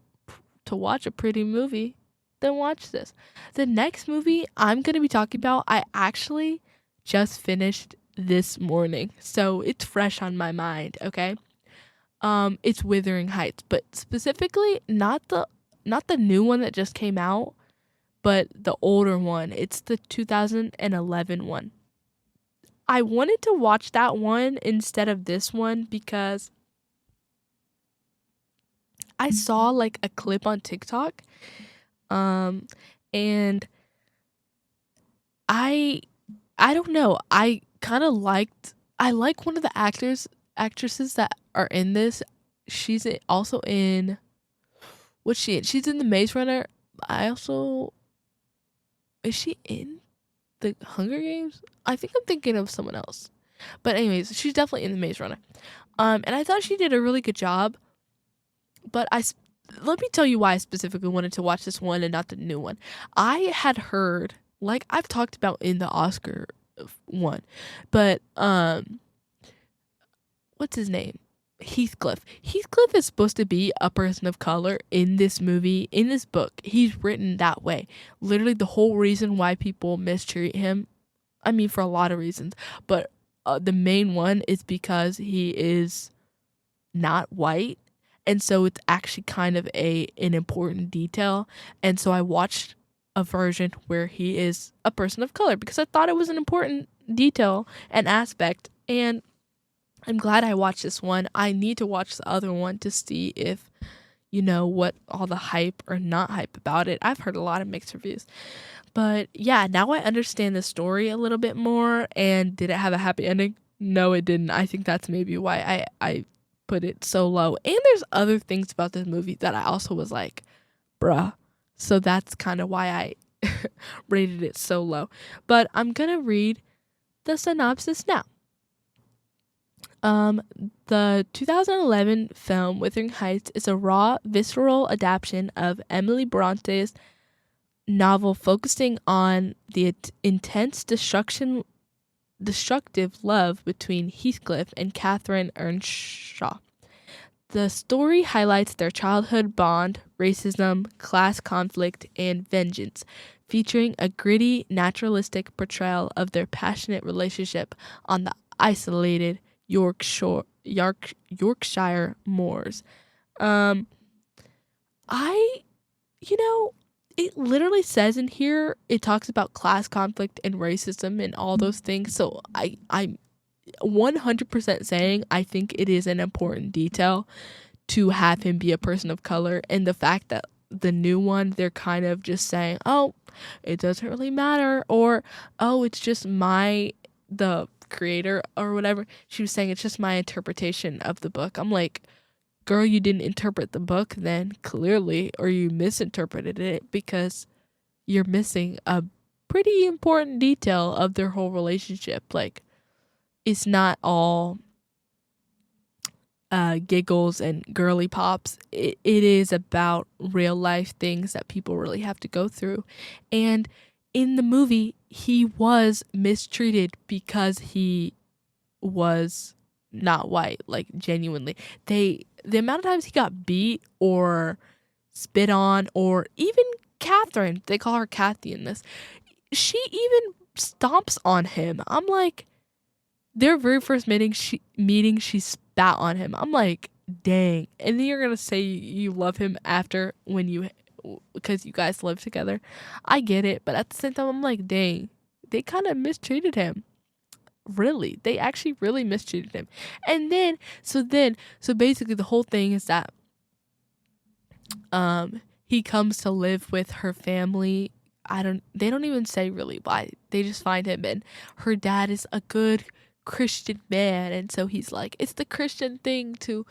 watch a pretty movie, then watch this. The next movie I'm going to be talking about, I actually just finished this morning. So it's fresh on my mind, okay? It's Wuthering Heights, but specifically not the new one that just came out, but the older one. It's the 2011 one. I wanted to watch that one instead of this one because I saw like a clip on TikTok, and I don't know. I like one of the actresses that are in this. She's also in, what's she in? She's in the Maze Runner. Is she in the Hunger Games? I think I'm thinking of someone else. But anyways, she's definitely in the Maze Runner. And I thought she did a really good job. But let me tell you why I specifically wanted to watch this one and not the new one. I had heard, like I've talked about in the Oscar one, but what's his name? Heathcliff. Heathcliff is supposed to be a person of color in this movie, in this book. He's written that way. Literally the whole reason why people mistreat him, I mean, for a lot of reasons, but the main one is because he is not white. And so it's actually kind of an important detail. And so I watched a version where he is a person of color because I thought it was an important detail and aspect. And I'm glad I watched this one. I need to watch the other one to see if, what all the hype or not hype about it. I've heard a lot of mixed reviews. But yeah, now I understand the story a little bit more. And did it have a happy ending? No, it didn't. I think that's maybe why I put it so low. And there's other things about this movie that I also was like, bruh. So that's kind of why I rated it so low. But I'm going to read the synopsis now. The 2011 film Wuthering Heights is a raw, visceral adaptation of Emily Bronte's novel focusing on the intense destructive love between Heathcliff and Catherine Earnshaw. The story highlights their childhood bond, racism, class conflict, and vengeance, featuring a gritty, naturalistic portrayal of their passionate relationship on the isolated Yorkshire moors. I, you know, it literally says in here, it talks about class conflict and racism and all those things. So I'm 100% saying I think it is an important detail to have him be a person of color. And the fact that the new one, they're kind of just saying, oh, it doesn't really matter. Or, oh, it's just the creator or whatever. She was saying it's just my interpretation of the book. I'm like, girl, you didn't interpret the book then, clearly, or you misinterpreted it, because you're missing a pretty important detail of their whole relationship. Like, it's not all giggles and girly pops. It is about real life things that people really have to go through. And in the movie, he was mistreated because he was not white, like genuinely. The amount of times he got beat or spit on, or even Catherine, they call her Kathy in this, she even stomps on him. I'm like, their very first meeting, she spat on him. I'm like, dang. And then you're gonna say you love him after, because you guys live together. I get it, but at the same time, I'm like, dang, they kind of mistreated him. Really, they actually really mistreated him. And then so basically the whole thing is that he comes to live with her family. They don't even say really why. They just find him, and her dad is a good Christian man, and so he's like, it's the Christian thing to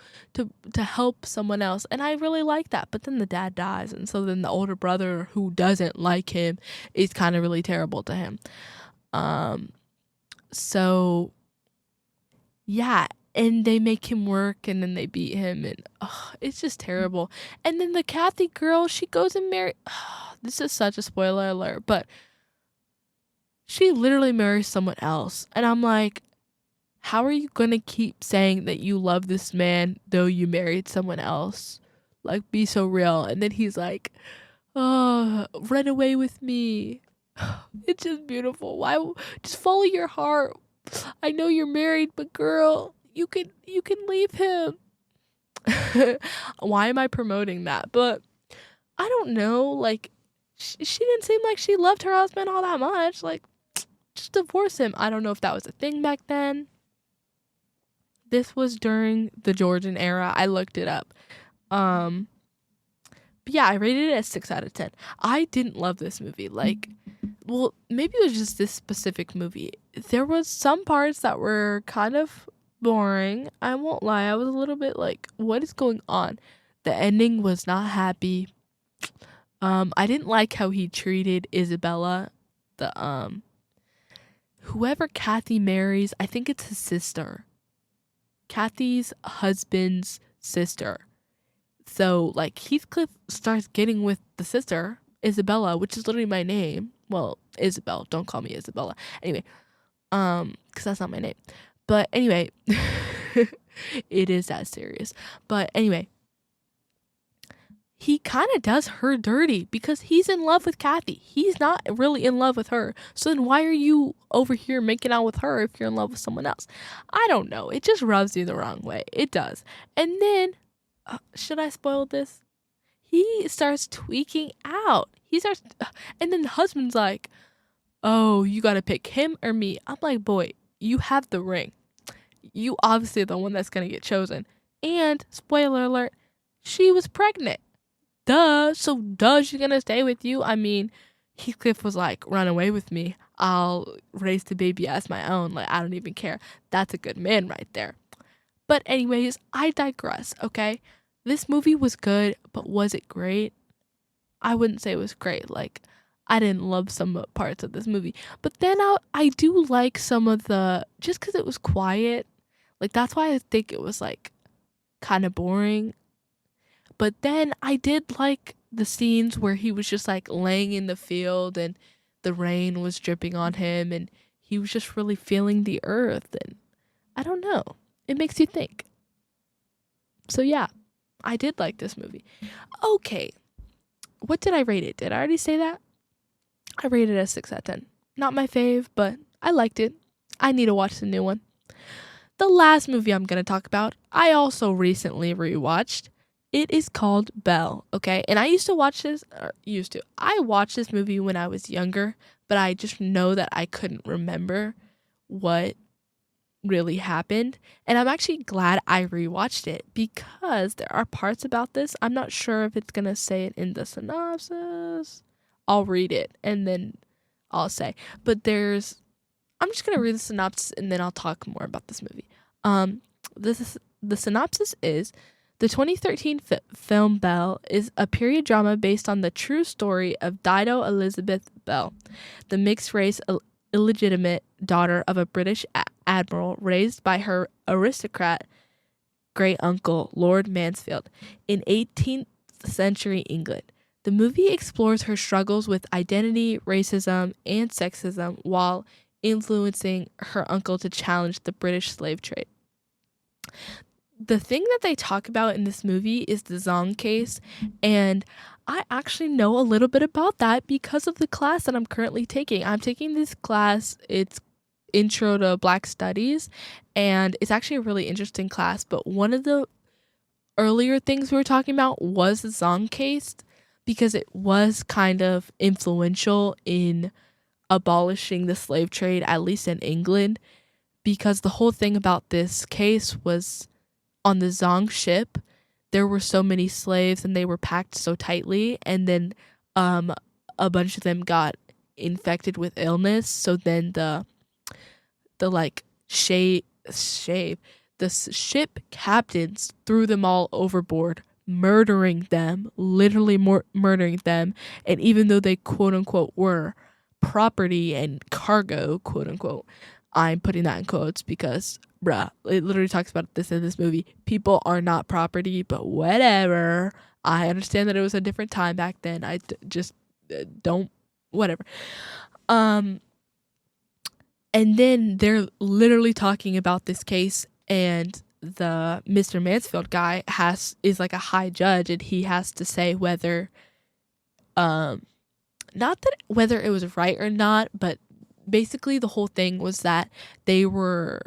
help someone else, and I really like that. But then the dad dies, and so then the older brother, who doesn't like him, is kind of really terrible to him. So yeah, and they make him work, and then they beat him, and it's just terrible. And then the Kathy girl, she goes and marry. This is such a spoiler alert, but she literally marries someone else, and I'm like, how are you gonna keep saying that you love this man though you married someone else? Like, be so real. And then he's like, oh, run away with me. It's just beautiful. Why? Just follow your heart. I know you're married, but girl, you can leave him. Why am I promoting that? But I don't know. Like, she didn't seem like she loved her husband all that much. Like, just divorce him. I don't know if that was a thing back then. This was during the Georgian era. I looked it up. But yeah, I rated it at 6 out of 10. I didn't love this movie. Like, well, maybe it was just this specific movie. There was some parts that were kind of boring. I won't lie. I was a little bit like, what is going on? The ending was not happy. I didn't like how he treated Isabella. Whoever Kathy marries, I think it's his sister. Kathy's husband's sister. So, like, Heathcliff starts getting with the sister, Isabella, which is literally my name. Well, Isabel. Don't call me Isabella. Anyway, because that's not my name. But anyway, it is that serious. But anyway, he kind of does her dirty because he's in love with Kathy. He's not really in love with her. So then why are you over here making out with her if you're in love with someone else? I don't know. It just rubs you the wrong way. It does. And then, should I spoil this? He starts tweaking out. And then the husband's like, oh, you got to pick him or me. I'm like, boy, you have the ring. You obviously are the one that's going to get chosen. And, spoiler alert, she was pregnant. Duh. So, she's going to stay with you. I mean, Heathcliff was like, run away with me. I'll raise the baby as my own. Like, I don't even care. That's a good man right there. But anyways, I digress, okay? This movie was good, but was it great? I wouldn't say it was great. Like, I didn't love some parts of this movie. But then I do like some of just because it was quiet. Like, that's why I think it was, like, kind of boring. But then I did like the scenes where he was just, like, laying in the field and the rain was dripping on him and he was just really feeling the earth. And I don't know. It makes you think. So, yeah. I did like this movie. Okay. What did I rate it? Did I already say that? I rated it a 6 out of 10. Not my fave, but I liked it. I need to watch the new one. The last movie I'm going to talk about, I also recently rewatched. It is called Belle, okay? And I used to watch this, I watched this movie when I was younger, but I just know that I couldn't remember what really happened. And I'm actually glad I rewatched it because there are parts about this. I'm not sure if it's going to say it in the synopsis. I'll read it and then I'll say. But I'm just going to read the synopsis and then I'll talk more about this movie. The synopsis is the 2013 film Belle is a period drama based on the true story of Dido Elizabeth Belle, the mixed-race illegitimate daughter of a British admiral raised by her aristocrat great-uncle, Lord Mansfield, in 18th century England. The movie explores her struggles with identity, racism, and sexism while influencing her uncle to challenge the British slave trade. The thing that they talk about in this movie is the Zong case, and I actually know a little bit about that because of the class that I'm currently taking. I'm taking this class, it's Intro to Black Studies, and it's actually a really interesting class, but one of the earlier things we were talking about was the Zong case because it was kind of influential in abolishing the slave trade, at least in England, because the whole thing about this case was on the Zong ship, there were so many slaves and they were packed so tightly, and then a bunch of them got infected with illness. So then the ship captains threw them all overboard, murdering them, literally murdering them. And even though they quote unquote were property and cargo, quote unquote, I'm putting that in quotes because, bruh, it literally talks about this in this movie. People are not property, but whatever. I understand that it was a different time back then. I just don't, whatever. And then they're literally talking about this case, and the Mr. Mansfield guy is like a high judge, and he has to say whether, not that whether it was right or not, but basically the whole thing was that their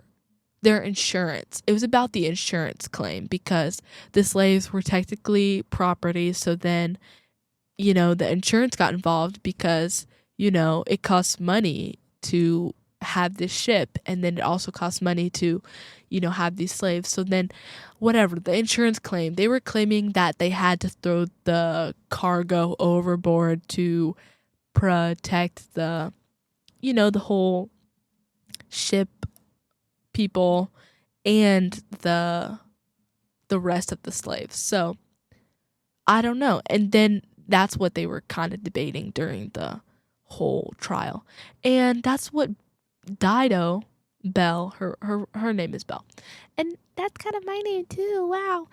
insurance. It was about the insurance claim because the slaves were technically property. So then, the insurance got involved because, it costs money to have this ship, and then it also costs money to, have these slaves. So then whatever, the insurance claim, they were claiming that they had to throw the cargo overboard to protect the whole ship people and the rest of the slaves. So I don't know. And then that's what they were kind of debating during the whole trial. And that's what Dido Belle, her name is Belle. And that's kind of my name too. Wow.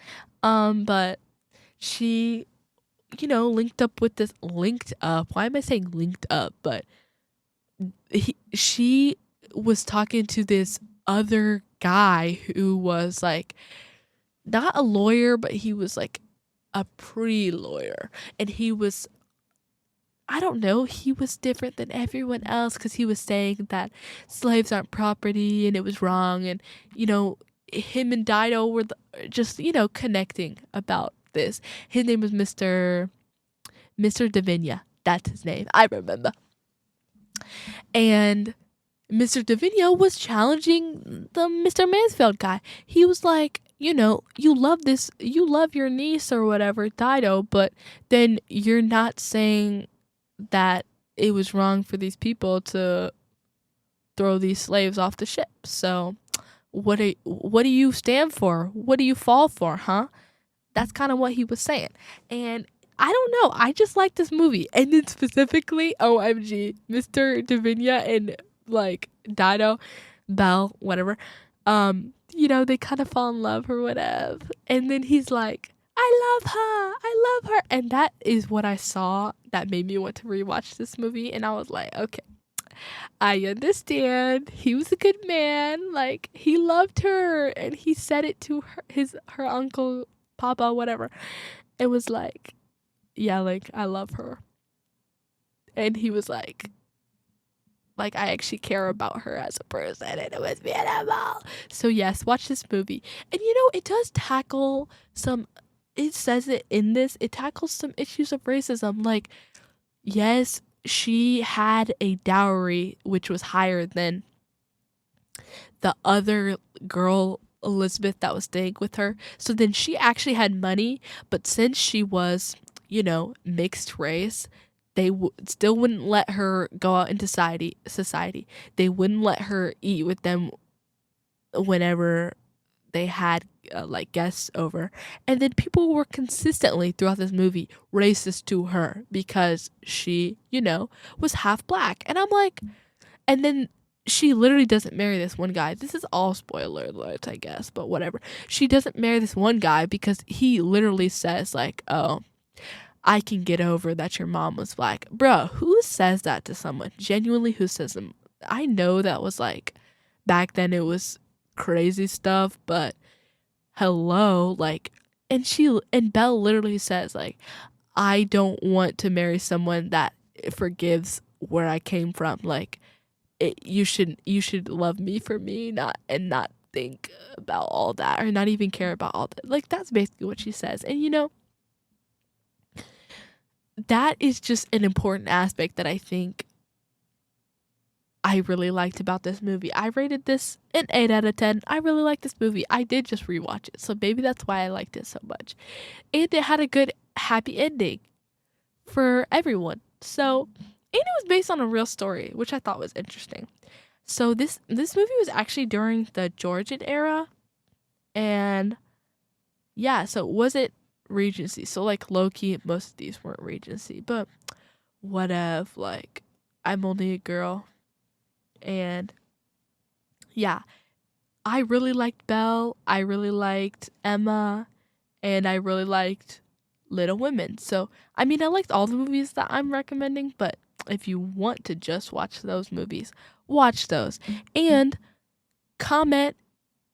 But she, linked up. Why am I saying linked up? But she was talking to this other guy who was like not a lawyer, but he was like a pre-lawyer, and he was, I don't know, he was different than everyone else because he was saying that slaves aren't property and it was wrong, and him and Dido were just connecting about this. His name was Mr. Davinia. That's his name. I remember. And Mr. Davinia was challenging the Mr. Mansfield guy. He was like, you love your niece or whatever, Dido, but then you're not saying that it was wrong for these people to throw these slaves off the ship. So what do you stand for? What do you fall for, huh? That's kind of what he was saying. And I don't know. I just like this movie. And then specifically, OMG, Mr. Davinia and like Dido, Belle, whatever. They kind of fall in love or whatever. And then he's like, I love her. And that is what I saw that made me want to rewatch this movie. And I was like, okay, I understand. He was a good man. Like, he loved her. And he said it to her uncle, Papa, whatever. It was like, yeah, like, I love her. And he was like, I actually care about her as a person, and it was beautiful. So yes, watch this movie. And it does tackle some, it says it in this, it tackles some issues of racism. Like, yes, she had a dowry which was higher than the other girl, Elizabeth, that was staying with her. So then she actually had money, but since she was, mixed race, they still wouldn't let her go out into society. They wouldn't let her eat with them whenever they had like guests over. And then people were consistently throughout this movie racist to her because she, was half black. And I'm like, and then she literally doesn't marry this one guy. This is all spoiler alert, I guess, but whatever. She doesn't marry this one guy because he literally says like, "Oh, I can get over that your mom was black." Bruh, who says that to someone? Genuinely, who says them? I know that was like, back then it was crazy stuff, but hello, like, and Belle literally says like, "I don't want to marry someone that forgives where I came from. Like, you should love me for me, not think about all that, or not even care about all that." Like, that's basically what she says. And that is just an important aspect that I think I really liked about this movie. I rated this an 8 out of 10. I really like this movie. I did just rewatch it, so maybe that's why I liked it so much. And it had a good happy ending for everyone. So, and it was based on a real story, which I thought was interesting. So this movie was actually during the Georgian era, and yeah, so it wasn't Regency. So like low key, most of these weren't Regency, but whatever. Like, I'm only a girl, and yeah, I really liked Belle. I really liked Emma, and I really liked Little Women. So I mean, I liked all the movies that I'm recommending, but if you want to just watch those movies, watch those. And comment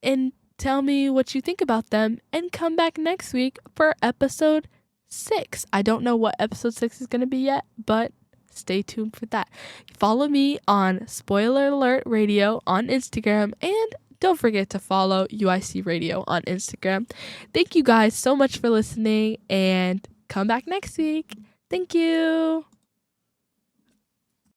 and tell me what you think about them, and come back next week for episode 6. I don't know what episode 6 is going to be yet, but stay tuned for that. Follow me on Spoiler Alert Radio on Instagram, and don't forget to follow UIC Radio on Instagram. Thank you guys so much for listening, and come back next week. Thank you.